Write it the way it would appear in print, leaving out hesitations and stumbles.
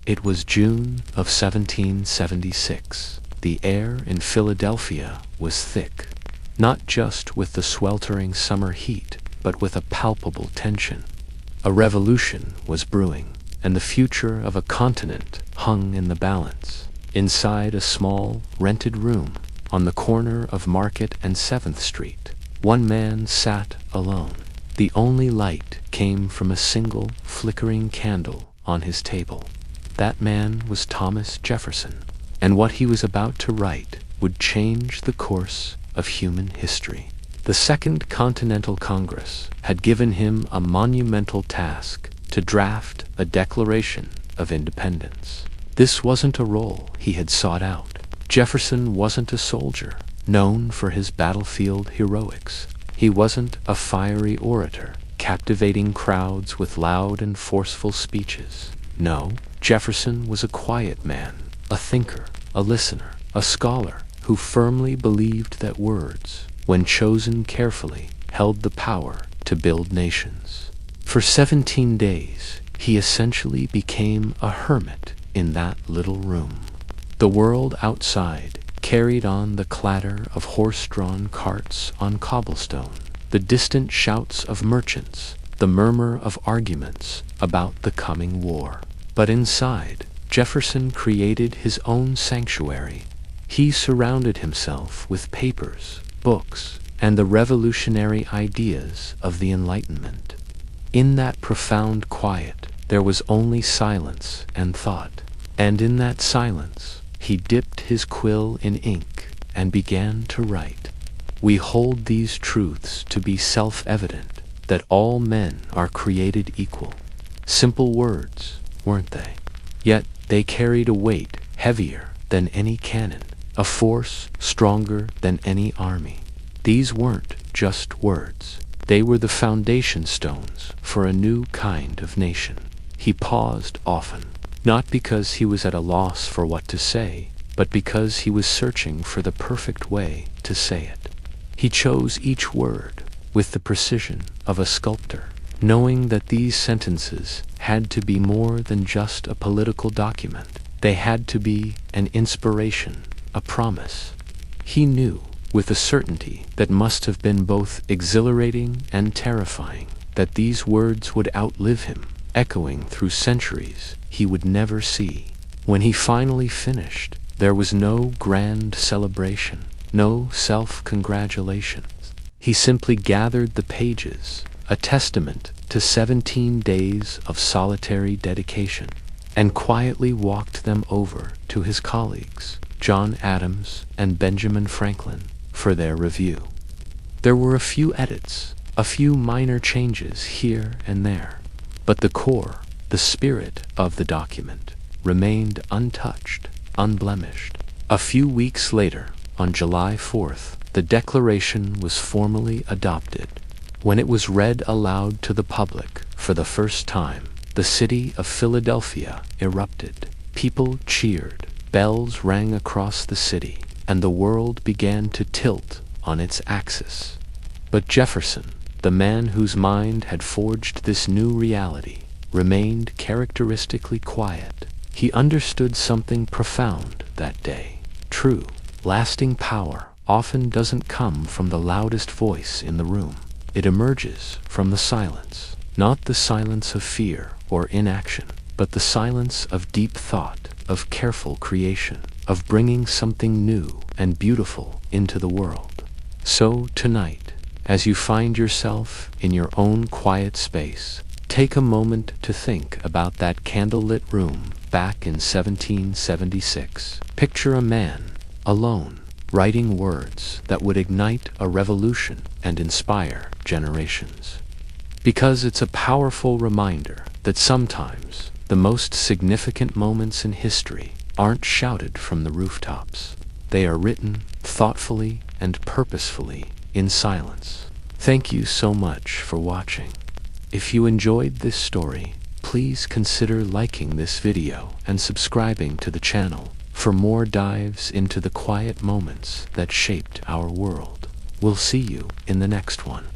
It was June of 1776. The air in Philadelphia was thick, not just with the sweltering summer heat, but with a palpable tension. A revolution was brewing, and the future of a continent hung in the balance. Inside a small, rented room on the corner of Market and 7th Street, one man sat alone. The only light came from a single, flickering candle on his table. That man was Thomas Jefferson, and what he was about to write would change the course of human history. The Second Continental Congress had given him a monumental task to draft a Declaration of Independence. This wasn't a role he had sought out. Jefferson wasn't a soldier known for his battlefield heroics. He wasn't a fiery orator, captivating crowds with loud and forceful speeches. No, Jefferson was a quiet man, a thinker, a listener, a scholar who firmly believed that words, when chosen carefully, held the power to build nations. For 17 days, he essentially became a hermit in that little room. The world outside carried on the clatter of horse-drawn carts on cobblestone, the distant shouts of merchants, the murmur of arguments about the coming war. But inside, Jefferson created his own sanctuary. He surrounded himself with papers, books, and the revolutionary ideas of the Enlightenment. In that profound quiet, there was only silence and thought. And in that silence, he dipped his quill in ink and began to write. We hold these truths to be self-evident, that all men are created equal. Simple words, weren't they? Yet they carried a weight heavier than any cannon, a force stronger than any army. These weren't just words. They were the foundation stones for a new kind of nation. He paused often, not because he was at a loss for what to say, but because he was searching for the perfect way to say it. He chose each word with the precision of a sculptor, knowing that these sentences had to be more than just a political document. They had to be an inspiration, a promise. He knew, with a certainty that must have been both exhilarating and terrifying, that these words would outlive him, echoing through centuries he would never see. When he finally finished, there was no grand celebration, no self-congratulations. He simply gathered the pages, a testament to 17 days of solitary dedication, and quietly walked them over to his colleagues, John Adams and Benjamin Franklin, for their review. There were a few edits, a few minor changes here and there, but the core, the spirit of the document, remained untouched, unblemished. A few weeks later, on July 4th, the Declaration was formally adopted. When it was read aloud to the public for the first time, the city of Philadelphia erupted. People cheered, bells rang across the city, and the world began to tilt on its axis. But Jefferson, the man whose mind had forged this new reality, remained characteristically quiet. He understood something profound that day. True, lasting power often doesn't come from the loudest voice in the room. It emerges from the silence, not the silence of fear or inaction, but the silence of deep thought, of careful creation, of bringing something new and beautiful into the world. So tonight, as you find yourself in your own quiet space, take a moment to think about that candlelit room back in 1776. Picture a man, alone, writing words that would ignite a revolution and inspire generations. Because it's a powerful reminder that sometimes the most significant moments in history aren't shouted from the rooftops. They are written thoughtfully and purposefully in silence. Thank you so much for watching. If you enjoyed this story, please consider liking this video and subscribing to the channel for more dives into the quiet moments that shaped our world. We'll see you in the next one.